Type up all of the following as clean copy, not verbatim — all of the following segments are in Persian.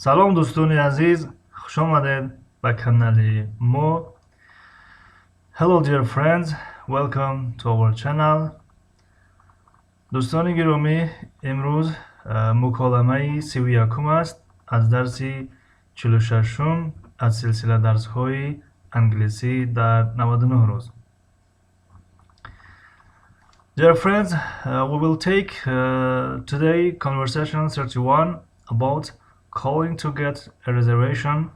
سلام دوستان عزیز، خوش آمدید به کانال ما. Hello dear friends, welcome to our channel. دوستان گرامی، امروز مکالمه 31 است از درسی 46 از سلسله درس های انگلیسی در 99 روز. Dear friends, we will take today conversation 31 about calling to get a reservation,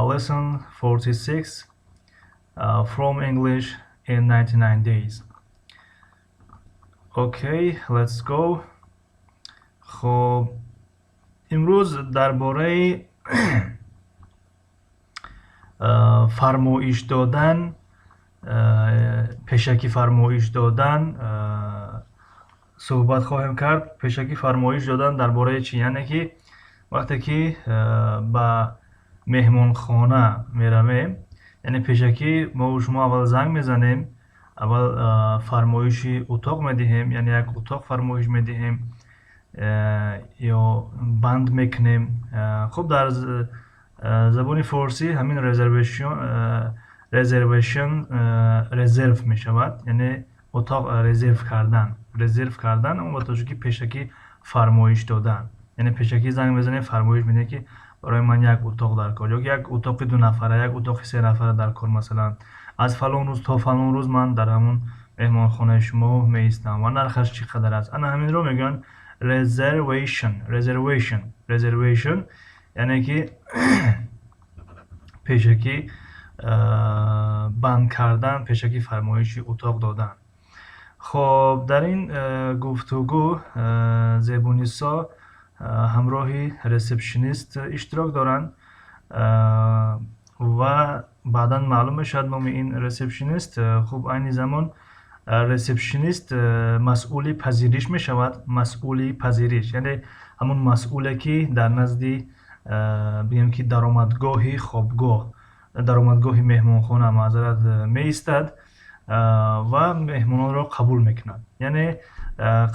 lesson 46 from English in 99 days. Okay, let's go. خب امروز درباره فرمایش دادن، پیشکی فرمایش دادن صحبت خواهیم کرد. پیشکی فرمایش دادن درباره چی؟ یعنی که وقتی که به مهمان خانه میرویم، یعنی پیشکی ما و شما اول زنگ میزنیم، اول فرمایش اتاق میدهیم، یعنی یک اتاق فرمایش میدهیم یا بند میکنیم. خب در زبان فارسی همین رزرو می شود، یعنی اتاق رزرو کردن اون وقتی که پیشکی فرمایش دادن، یعنی پیشکی زنگ میزنه فرمایش میده که برای من یک اتاق در کار، یا یک اتاق 2 نفره، یک اتاق 3 نفره در کار، مثلا از فلان روز تا فلان روز من در همون مهمانخانه شما می ایستم و نرخش چقدر است. انا همین رو میگن reservation یعنی که پیشکی بند کردن، پیشکی فرمایش اتاق دادن. خب در این گفتگو زبونیسا همراه ریسپشنیست اشتراک دارند و بعدا معلوم میشد نام این ریسپشنیست. خب این زمان ریسپشنیست مسئول پذیرش می شود. مسئول پذیرش یعنی همون مسئولی که در نزد بگیم که درآمدگاه خوابگاه، درآمدگاه مهمانخانه معذرت می ایستد و مهمانان را قبول میکند. یعنی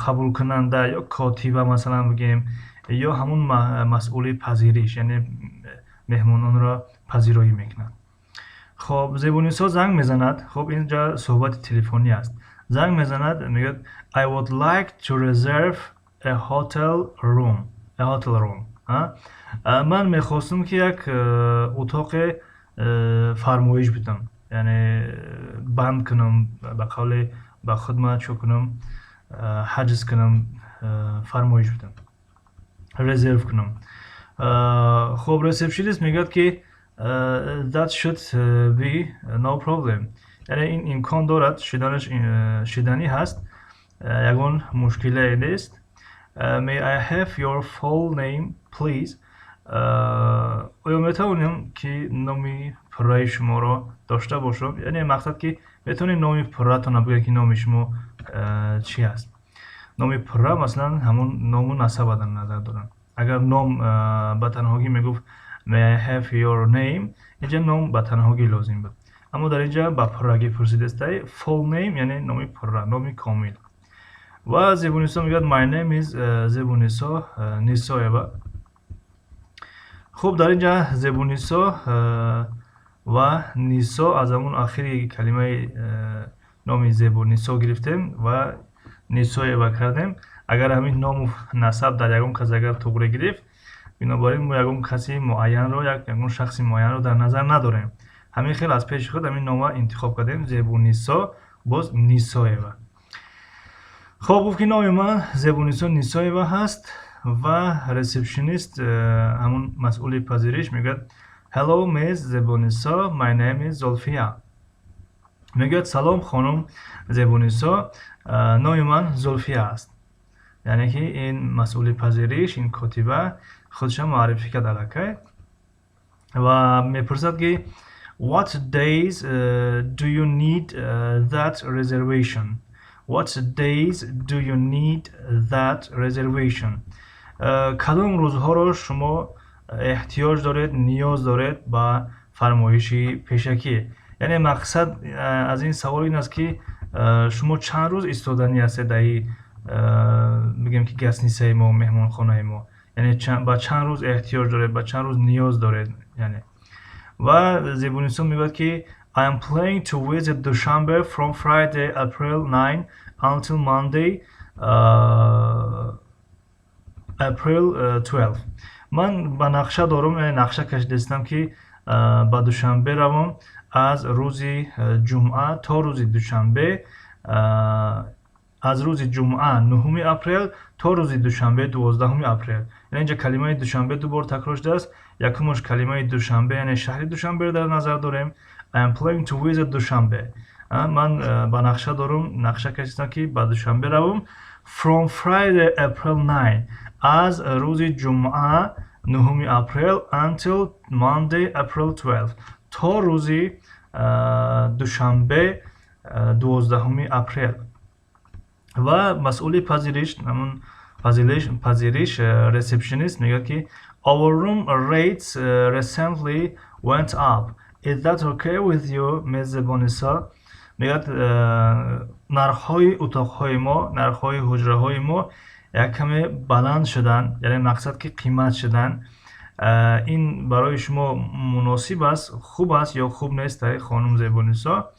قبول کننده یا کاتبه مثلا بگیم، یا همون مسئول پذیرش، یعنی مهمانان را پذیرایی میکند. خب زبونیسا زنگ میزند. خب اینجا صحبت تلفنی است. زنگ میزند، میگه I would like to reserve a hotel room. من میخواستم که یک اتاق فرمایش بدم، یعنی بند کنم، به قول به خدمت چو کنم، حجز کنم، فرمایش بدم، رزرو کنم. خب ریسپشنیست میگه که that should be no problem، یعنی این امکان دارد، شدنی هست، یگان مشکلی نیست. May I have your full name please؟ آیا میتونیم که نامی پرای شما را داشته باشم؟ یعنی مقصد که میتونید نامی پراتون بگید که نام شما چی است. نامی پره مثلا همون نام نسب در نظر دارن. اگر نام به تنهایی میگفت May I have your name، اینجا نام به تنهایی لازم بود، اما در اینجا با پرگی پرسیده است full name، یعنی نامی پره، نامی کامل. و زبونیسا میگه my name is زبونیسا نیسایبا. خب در اینجا زبونیسا و نیسا از همون آخری کلمه نام زبونیسا گرفتیم و نیسایبا کردیم. اگر همین نام و نسب در یکم کس اگر توگره گرفت، بنابراین ما یکم کسی معین رو، یکم شخص معین رو در نظر نداریم. همین خیلی از پیش خود همین نام انتخاب کردیم، زبونیسا باز نیسایبا. خب گفت که نام من زبونیسا نیسایبا هست و ریسپشنیست همون مسئول پذیرش میگه Hello Miss زبونیسا, my name is زولفیا. میگه سلام خانم زبونیسا، نام من زولفیا است. یعنی که این مسئول پذیرش، این کاتبه خودش معرفی کرد الکی و میپرسد که What days do you need that reservation? What days do you need that reservation? کدام روزها رو شما احتیاج دارید، نیاز دارید با فرمایش پیشکی؟ یعنی مقصد از این سوال این است که شما چند روز ایستادنی هستید در بگیم که گسنیسه ما، مهمان خانه ما، یعنی با چند روز احتیاج داره، با چند روز نیاز داره. یعنی و زبونیسو میگه که I am planning to visit Dushanbe from Friday April 9 until Monday April 12. من با نقشه دارم، نقشه کشیدم که با دوشنبه روم از روز جمعه تا روز دوشنبه، از روز جمعه 9 اپریل تا روز دوشنبه 12 اپریل. یعنی اینجا کلمه دوشنبه دو بار تکرار شده است. یکمش کلمه دوشنبه یعنی شهر دوشنبه در نظر داریم. I am planning to visit دوشنبه. من با نقشه دارم، نقشه کشیدم که با دوشنبه روم from Friday April 9 از روز جمعه 9 اپریل until Monday April 12 تا روز دوشنبه 12 اپریل. و مسئول پذیرش، همون پذیرش receptionist میگه که our room rates recently went up. Is that okay with you, میزبانیسا؟ میگه نرخ‌های اتاق‌های ما، نرخ‌های حجره‌های ما یک کمی بلند شدن، یعنی مقصد که قیمت شدن. این برای شما مناسب است، خوب است یا خوب نیست خانم زبانیسا؟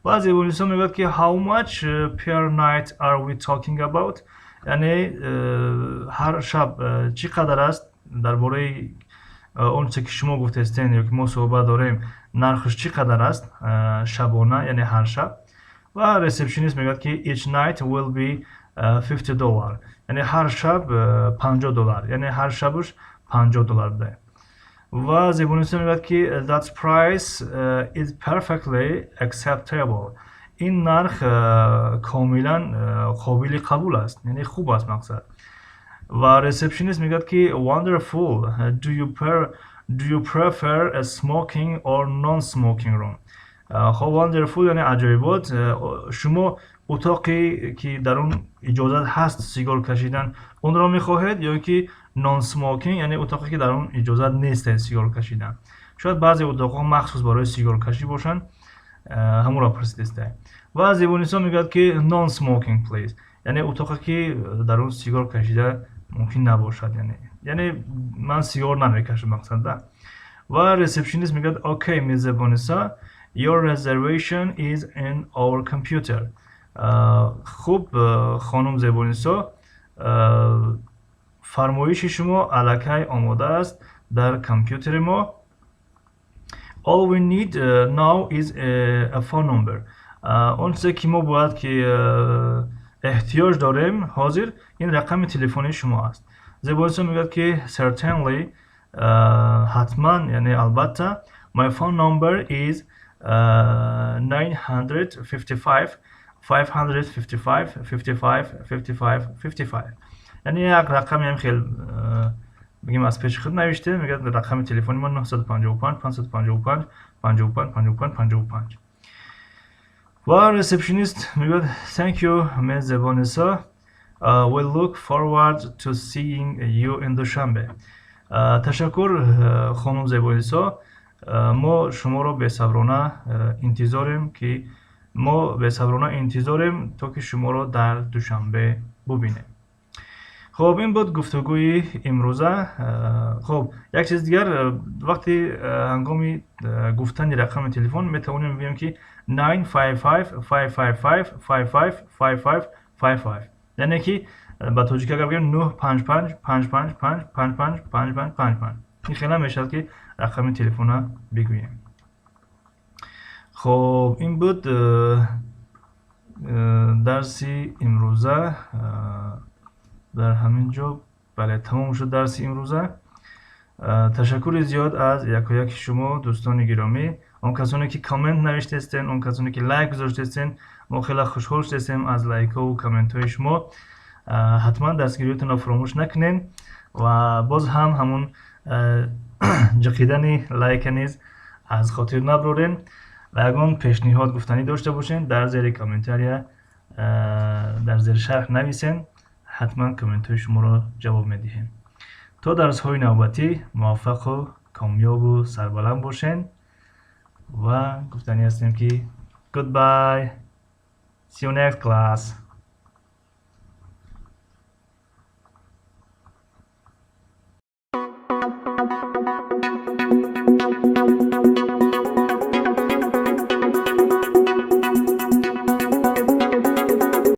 و زبانیسا میگه که how much per night are we talking about؟ یعنی هر شب چقدر است، درباره اون چه که شما گفته استین یا که ما صحبت داریم نرخش چقدر است شبانه، یعنی هر شب. و ریسپشنیست میگه که each night will be $50. یعنی هر شب $50، یعنی هر شبش $50 بده. و زبونیست میگه که that price is perfectly acceptable. این نرخ کاملا قابل قبول است، یعنی خوب است مقصد. و ریسپشنیست میگه که wonderful. Do you prefer a smoking or non-smoking room؟ خب wonderful یعنی عجایبات. شما اتاقی که در اون اجازت هست سیگار کشیدن اون را میخواهید یا که نان سموکینگ یعنی اتاقی که در اون اجازت نیست سیگار کشیدن؟ شاید بعضی اتاقها مخصوص برای سیگار کشی باشن، همون را پرسیده. و زبونیسا میگه که نان سموکینگ پلیز، یعنی اتاقی که در اون سیگار کشیده ممکن نباشد، یعنی من سیگار نمیکشم مقصد ده. و ریسپشنیست میگه اوکی میز زبونیسا your reservation is in our computer. خوب خانم زبونیسا، فرمایش شما الکی آماده است در کامپیوتر ما. All we need now is a phone number. اون چیزی که ما باید که احتیاج داریم حاضر این رقم تلفنی شما است. زبونیسا میگه که certainly حتما یعنی البته my phone number is 955 555 55 55 55. یعنی یک رقم هم خیلی بگیم از پیش خود نوشته. میگه رقم تلفنی ما 955 555 55 55 55. و ریسپشنیست میگه thank you میز زبانیسا. we look forward to seeing you in دوشنبه. تشکر خانم زبانیسا، ما شما را بی‌صبرانه انتظاریم که تا که شما را در دوشنبه ببینیم. خب این بود گفتگوی امروزه. خب یک چیز دیگر، وقتی هنگامی گفتن رقم تلفن میتونیم بگیم که 955 555 55 55، یعنی که با توجیه اگر بگیم 955 555 55 55 55. این خیلی میشه که رقم تلفن بگوییم. خب این بود درسی امروزه. در همین جا بله تمام شد درس امروزه. تشکر زیاد از یک شما دوستان گرامی، اون کسانی که کامنت نوشته هستین، اون کسانی که لایک گذاشته هستین. ما خیلی خوشحال هستیم از لایک ها و کامنت های شما. حتما دستگیریتون رو فراموش نکنین و باز همون جقیدن لایک نیز از خاطر نبرورین و اگر پیشنهاد گفتنی داشته باشین در زیر کامنتاریا در زیر شرح نویسین، حتما کامنت های شما را جواب میدهیم. تا درس های نوبتی موفق و کامیاب و سربلند باشین و گفتنی هستیم که goodbye, see you next class.